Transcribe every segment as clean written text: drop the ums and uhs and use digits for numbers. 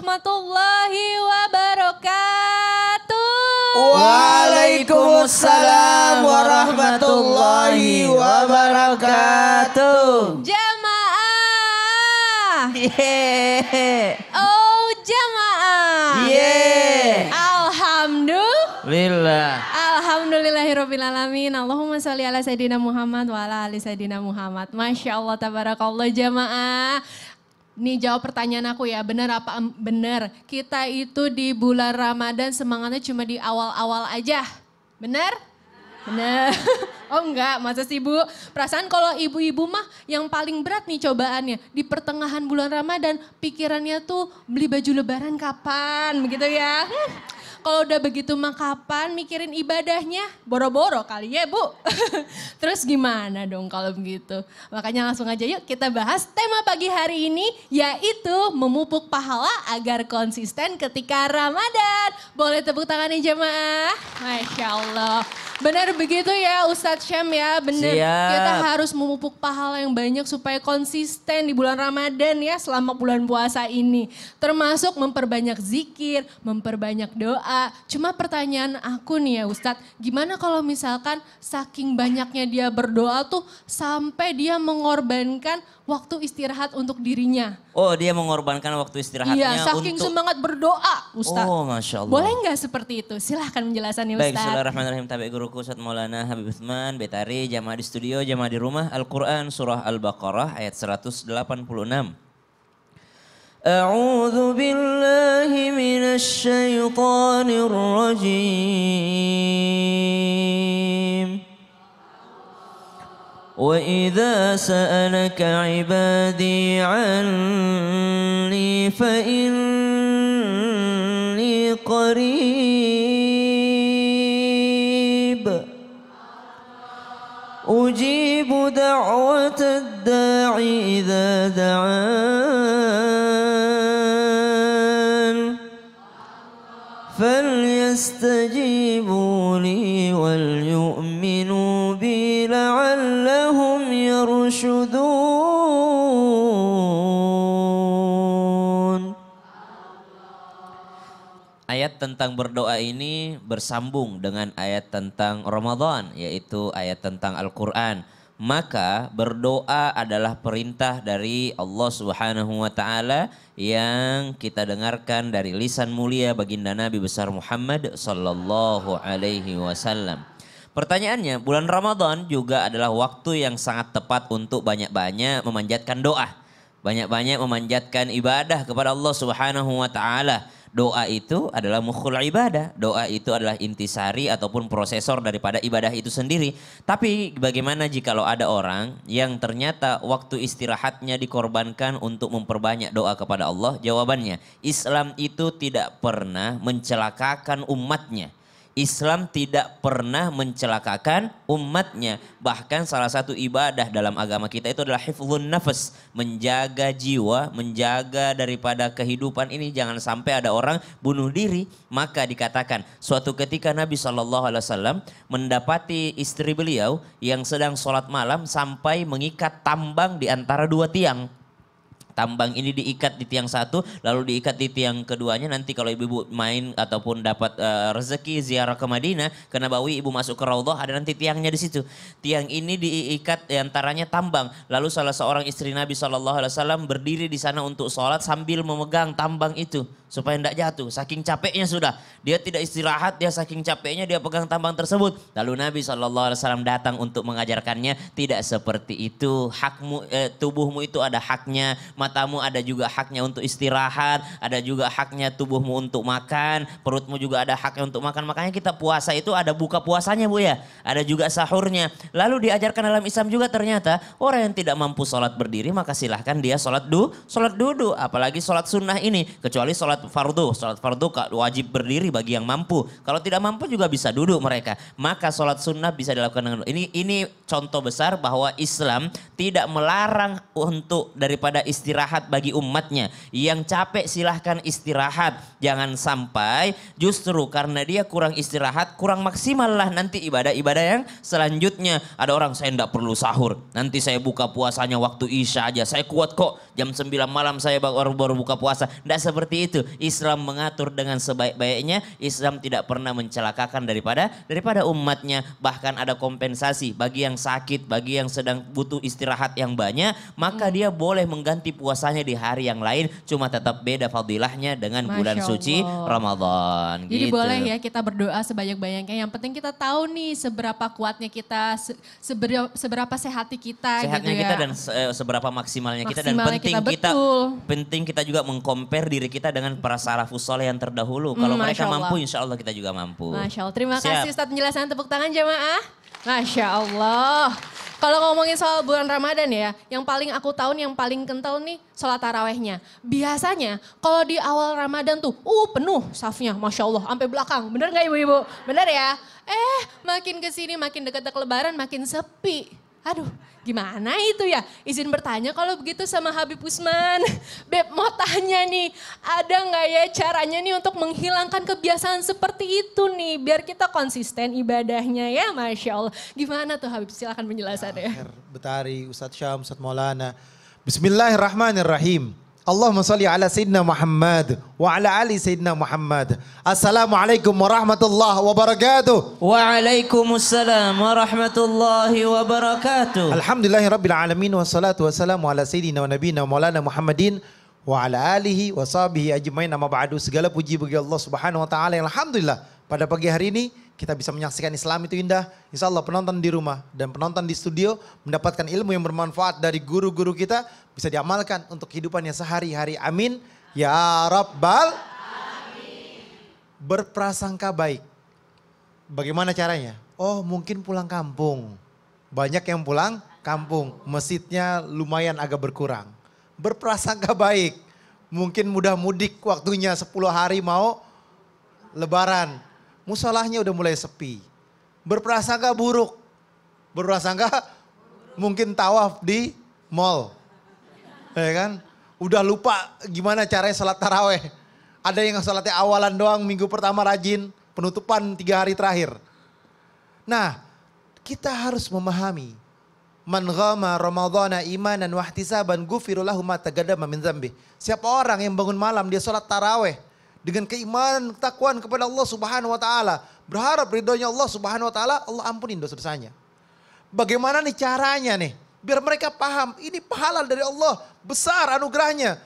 warahmatullahi wabarakatuh. Waalaikumsalam warahmatullahi wabarakatuh. Jamaah. Yeah. Oh jamaah. Yeah. Alhamdulillah. Alhamdulillahirrabbilalamin. Allahumma sholli ala Sayyidina Muhammad wa ala ali Sayyidina Muhammad. Masya Allah tabarakallah jamaah. Nih jawab pertanyaan aku ya, benar apa benar? Kita itu di bulan Ramadan semangatnya cuma di awal-awal aja. Benar? Benar. Oh enggak, masa sih Bu? Perasaan kalau ibu-ibu mah yang paling berat nih cobaannya. Di pertengahan bulan Ramadan pikirannya tuh beli baju lebaran kapan begitu ya. Kalau udah begitu mah kapan mikirin ibadahnya? Boro-boro kali ya Bu. Terus gimana dong kalau begitu? Makanya langsung aja yuk kita bahas tema pagi hari ini yaitu memupuk pahala agar konsisten ketika Ramadan. Boleh tepuk tangan nih jemaah? Masya Allah. Benar begitu ya Ustadz Syam ya, benar. Kita harus memupuk pahala yang banyak supaya konsisten di bulan Ramadan ya selama bulan puasa ini. Termasuk memperbanyak zikir, memperbanyak doa. Cuma pertanyaan aku nih ya Ustadz, gimana kalau misalkan saking banyaknya dia berdoa tuh sampai dia mengorbankan waktu istirahat untuk dirinya. Oh dia mengorbankan waktu istirahatnya iya, saking semangat berdoa Ustadz. Oh Masya Allah. Boleh nggak seperti itu? Silahkan menjelaskannya Ustadz. Baik, bismillahirrahmanirrahim. Tabi guruku Ustadz Maulana Habib Utsman, Betari, jamaah di studio, jamaah di rumah. Al-Quran surah Al-Baqarah ayat 186. A'udzu billahi minasy syaithanir rajim. وَإِذَا سَأَلَكَ عِبَادِي عَنِّي فَإِنِّي قَرِيبٌ أُجِيبُ دَعْوَةَ الدَّاعِ إِذَا دَعَانِ فَلْيَسْتَجِيبُوا لِي وَلْيُؤْمِنُوا بِي لَعَلَّهُمْ يَرْشُدُونَ. Ayat tentang berdoa ini bersambung dengan ayat tentang Ramadan, yaitu ayat tentang Al-Quran. Maka berdoa adalah perintah dari Allah Subhanahu wa Ta'ala yang kita dengarkan dari lisan mulia baginda Nabi besar Muhammad sallallahu alaihi wasallam. Pertanyaannya, bulan Ramadan juga adalah waktu yang sangat tepat untuk banyak-banyak memanjatkan doa. Banyak-banyak memanjatkan ibadah kepada Allah Subhanahu wa Ta'ala. Doa itu adalah mukhul ibadah. Doa itu adalah intisari ataupun prosesor daripada ibadah itu sendiri. Tapi bagaimana jikalau ada orang yang ternyata waktu istirahatnya dikorbankan untuk memperbanyak doa kepada Allah? Jawabannya, Islam itu tidak pernah mencelakakan umatnya. Islam tidak pernah mencelakakan umatnya. Bahkan salah satu ibadah dalam agama kita itu adalah hifdzun nafas. Menjaga jiwa, menjaga daripada kehidupan ini. Jangan sampai ada orang bunuh diri. Maka dikatakan suatu ketika Nabi SAW mendapati istri beliau yang sedang sholat malam sampai mengikat tambang di antara dua tiang. Tambang ini diikat di tiang satu, lalu diikat di tiang keduanya. Nanti kalau ibu-ibu main ataupun dapat rezeki ziarah ke Madinah, ke Nabawi, ibu masuk ke Raudhah, ada nanti tiangnya di situ. Tiang ini diikat di antaranya tambang. Lalu salah seorang istri Nabi SAW berdiri di sana untuk sholat sambil memegang tambang itu supaya tidak jatuh. Saking capeknya sudah, dia tidak istirahat, dia saking capeknya dia pegang tambang tersebut. Lalu Nabi SAW datang untuk mengajarkannya, tidak seperti itu. Hakmu, tubuhmu itu ada haknya. Matamu ada juga haknya untuk istirahat, ada juga haknya tubuhmu untuk makan, perutmu juga ada haknya untuk makan. Makanya kita puasa itu ada buka puasanya Bu ya, ada juga sahurnya. Lalu diajarkan dalam Islam juga ternyata orang yang tidak mampu sholat berdiri maka silahkan dia sholat duduk. Apalagi sholat sunnah ini, kecuali sholat fardu wajib berdiri bagi yang mampu. Kalau tidak mampu juga bisa duduk mereka. Maka sholat sunnah bisa dilakukan dengan ini contoh besar bahwa Islam tidak melarang untuk daripada istirahat bagi umatnya. Yang capek silahkan istirahat. Jangan sampai justru karena dia kurang istirahat, kurang maksimal lah nanti ibadah-ibadah yang selanjutnya. Ada orang saya tidak perlu sahur. Nanti saya buka puasanya waktu Isya aja. Saya kuat kok. Jam 9 malam saya baru buka puasa. Tidak seperti itu. Islam mengatur dengan sebaik-baiknya. Islam tidak pernah mencelakakan daripada umatnya. Bahkan ada kompensasi bagi yang sakit, bagi yang sedang butuh istirahat yang banyak, maka dia boleh mengganti puasanya di hari yang lain, cuma tetap beda fadilahnya dengan bulan suci Ramadan. Jadi gitu. boleh ya kita berdoa sebanyak-banyaknya. Yang penting kita tahu nih seberapa kuatnya kita, seberapa sehati kita sehatnya gitu kita ya. dan seberapa maksimalnya kita, dan Maksimalnya penting kita juga mengcompare diri kita dengan para salafus soleh yang terdahulu. Kalau mereka mampu, insya Allah kita juga mampu. Masya Allah. Terima kasih Ustadz penjelasan, tepuk tangan jamaah. Masya Allah. Kalau ngomongin soal bulan Ramadan ya, yang paling aku tahu nih, yang paling kental nih sholat tarawehnya. Biasanya kalau di awal Ramadan tuh penuh safnya, Masya Allah, sampai belakang. Bener gak ibu-ibu? Bener ya? Makin kesini, makin dekat-dekat lebaran makin sepi. Aduh, gimana itu ya? Izin bertanya kalau begitu sama Habib Usman. Beb, mau tanya nih, ada nggak ya caranya nih untuk menghilangkan kebiasaan seperti itu nih, biar kita konsisten ibadahnya ya, Masya Allah. Gimana tuh Habib, silakan penjelasannya. Betari, Ustadz Syam, Ustadz Maulana. Bismillahirrahmanirrahim. Allahumma salli ala Sayyidina Muhammad wa ala ali Sayyidina Muhammad. Assalamualaikum warahmatullahi wabarakatuh. Waalaikumsalam warahmatullahi wabarakatuh. Alhamdulillahi rabbil alamin wassalatu wassalamu ala Sayyidina wa nabiyina Maulana Muhammadin wa ala alihi wa sahbihi ajmain, amma ba'du. Segala puji bagi Allah Subhanahu wa taala yang alhamdulillah pada pagi hari ini kita bisa menyaksikan Islam itu indah. Insya Allah penonton di rumah dan penonton di studio mendapatkan ilmu yang bermanfaat dari guru-guru kita, bisa diamalkan untuk kehidupannya sehari-hari. Amin. Ya Rabbal. Amin. Berprasangka baik. Bagaimana caranya? Oh, mungkin pulang kampung. Banyak yang pulang kampung. Masjidnya lumayan agak berkurang. Berprasangka baik. Mungkin mudah mudik waktunya 10 hari mau lebaran. Musolahnya udah mulai sepi. Berprasangka buruk. Berprasangka mungkin tawaf di mall. Ya kan? Udah lupa gimana caranya salat taraweh. Ada yang salatnya awalan doang, minggu pertama rajin, penutupan 3 hari terakhir. Nah, kita harus memahami. Man ghama ramadhana imanan wahtisaban gufiru lahu ma taqaddama min dzambi. Siapa orang yang bangun malam dia salat taraweh dengan keimanan, ketakwaan kepada Allah Subhanahu wa taala, berharap ridhonya Allah Subhanahu wa taala, Allah ampunin dosa-dosanya. Bagaimana nih caranya nih? Biar mereka paham, ini pahala dari Allah, besar anugerahnya.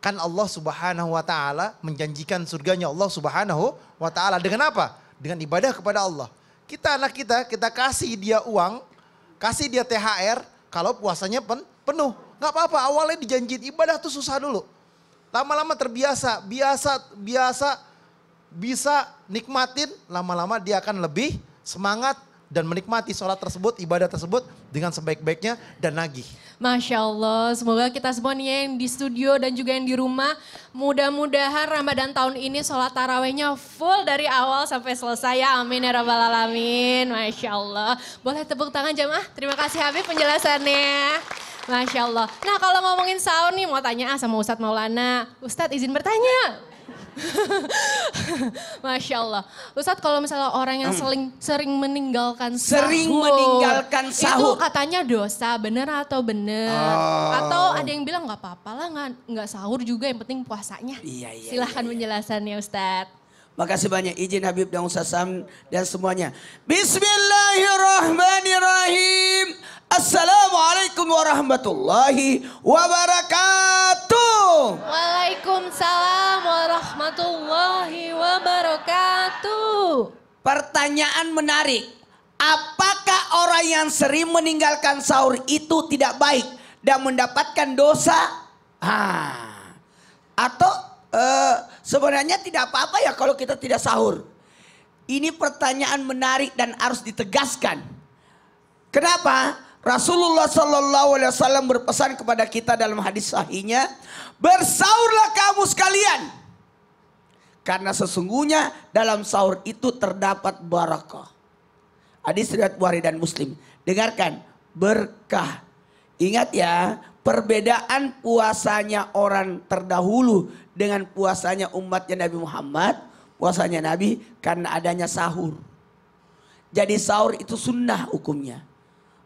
Kan Allah Subhanahu wa taala menjanjikan surganya Allah Subhanahu wa taala dengan apa? Dengan ibadah kepada Allah. Kita anak kita kasih dia uang, kasih dia THR kalau puasanya penuh. Gak apa-apa, awalnya dijanjiin ibadah tuh susah dulu. Lama-lama terbiasa, bisa nikmatin, lama-lama dia akan lebih semangat dan menikmati sholat tersebut, ibadah tersebut dengan sebaik-baiknya dan nagih. Masya Allah, semoga kita semua nih yang di studio dan juga yang di rumah, mudah-mudahan Ramadan tahun ini sholat tarawehnya full dari awal sampai selesai ya, amin ya rabbal alamin. Masya Allah, boleh tepuk tangan jamaah, terima kasih Habib penjelasannya. Masya Allah. Nah kalau ngomongin sahur nih mau tanya sama Ustadz Maulana. Ustadz izin bertanya. Masya Allah. Ustadz kalau misalnya orang yang sering meninggalkan sahur. Sering meninggalkan sahur. Itu katanya dosa, bener atau bener? Atau ada yang bilang gak apa-apa lah gak sahur juga yang penting puasanya. Iya. Silahkan penjelasannya Ustadz. Makasih banyak izin Habib dan Ustaz Sam dan semuanya. Bismillahirrahmanirrahim. Assalamualaikum warahmatullahi wabarakatuh. Waalaikumsalam warahmatullahi wabarakatuh. Pertanyaan menarik. Apakah orang yang sering meninggalkan sahur itu tidak baik dan mendapatkan dosa? Atau sebenarnya tidak apa-apa ya kalau kita tidak sahur? Ini pertanyaan menarik dan harus ditegaskan. Kenapa? Rasulullah Sallallahu Alaihi Wasallam berpesan kepada kita dalam hadis sahihnya, bersahurlah kamu sekalian, karena sesungguhnya dalam sahur itu terdapat barakah. Hadis riwayat Bukhari dan Muslim. Dengarkan, berkah. Ingat ya, perbedaan puasanya orang terdahulu dengan puasanya umatnya Nabi Muhammad. Puasanya Nabi karena adanya sahur. Jadi sahur itu sunnah hukumnya.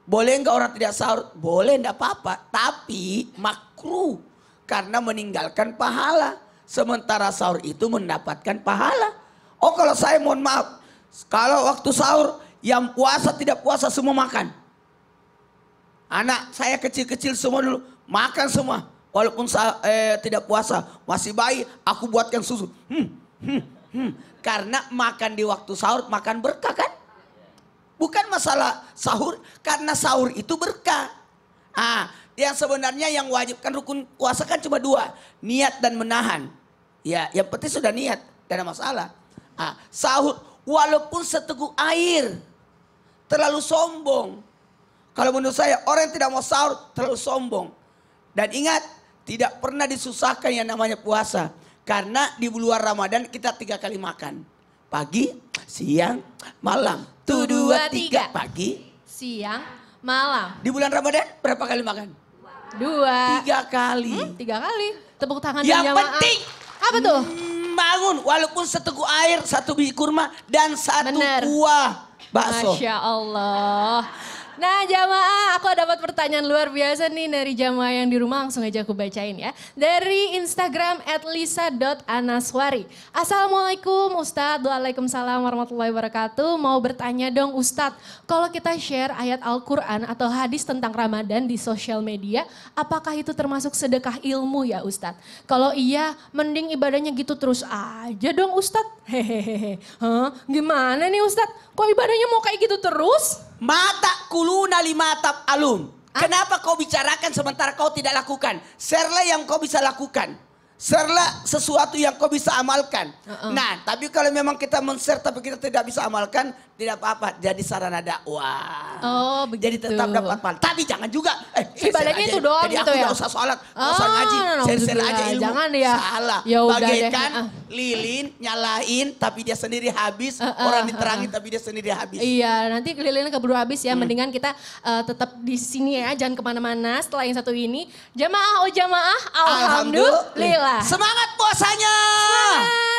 Boleh enggak orang tidak sahur? Boleh, enggak apa-apa. Tapi makruh karena meninggalkan pahala. Sementara sahur itu mendapatkan pahala. Oh kalau saya mohon maaf. Kalau waktu sahur yang puasa tidak puasa semua makan. Anak saya kecil-kecil semua dulu makan semua. Walaupun tidak puasa. Masih bayi aku buatkan susu. Karena makan di waktu sahur makan berkah kan. Bukan masalah sahur. Karena sahur itu berkah. Yang sebenarnya yang wajibkan rukun puasa kan cuma 2. Niat dan menahan. Ya, yang penting sudah niat, tidak ada masalah. Sahur walaupun seteguk air terlalu sombong. Kalau menurut saya orang yang tidak mau sahur terlalu sombong. Dan ingat, tidak pernah disusahkan yang namanya puasa. Karena di bulan Ramadan kita 3 kali makan. Pagi, siang, malam. 1, 2, 3. Pagi, siang, malam. Di bulan Ramadan berapa kali makan? 2. 3 kali. 3 kali. Tepuk tangan Yang jamaah. penting Apa tuh? bangun walaupun seteguk air, 1 biji kurma dan 1 Bener. buah bakso. Masya Allah. Nah jamaah, aku dapat pertanyaan luar biasa nih dari jamaah yang di rumah, langsung aja aku bacain ya. Dari Instagram @lisa.anaswari. Assalamualaikum Ustadz, waalaikumsalam warahmatullahi wabarakatuh. Mau bertanya dong Ustadz, kalau kita share ayat Al-Quran atau hadis tentang Ramadan di sosial media, apakah itu termasuk sedekah ilmu ya Ustadz? Kalau iya, mending ibadahnya gitu terus aja dong Ustadz. Hehehe. Gimana nih Ustadz? Kok ibadahnya mau kayak gitu terus? Mata kuluna lima alum. Kenapa kau bicarakan sementara kau tidak lakukan? Share-lah yang kau bisa lakukan. Share-lah sesuatu yang kau bisa amalkan. Nah, tapi kalau memang kita men-share tapi kita tidak bisa amalkan, tidak apa-apa. Jadi sarana dakwah. Oh, begitu. Jadi tetap dapat pahala. Tapi jangan juga, ibadahnya itu doang jadi gitu aku ya? gak usah sholat, gak usah ngaji. Share-share aja ilmu. Jangan ya. Salah. Ya udah deh. Bagaikan lilin, nyalain tapi dia sendiri habis. Orang diterangin tapi dia sendiri habis. Iya, nanti lilinnya keburu habis ya. Mendingan kita tetap di sini ya, jangan kemana-mana. Setelah yang satu ini, jamaah, alhamdulillah. Semangat puasanya. Semangat.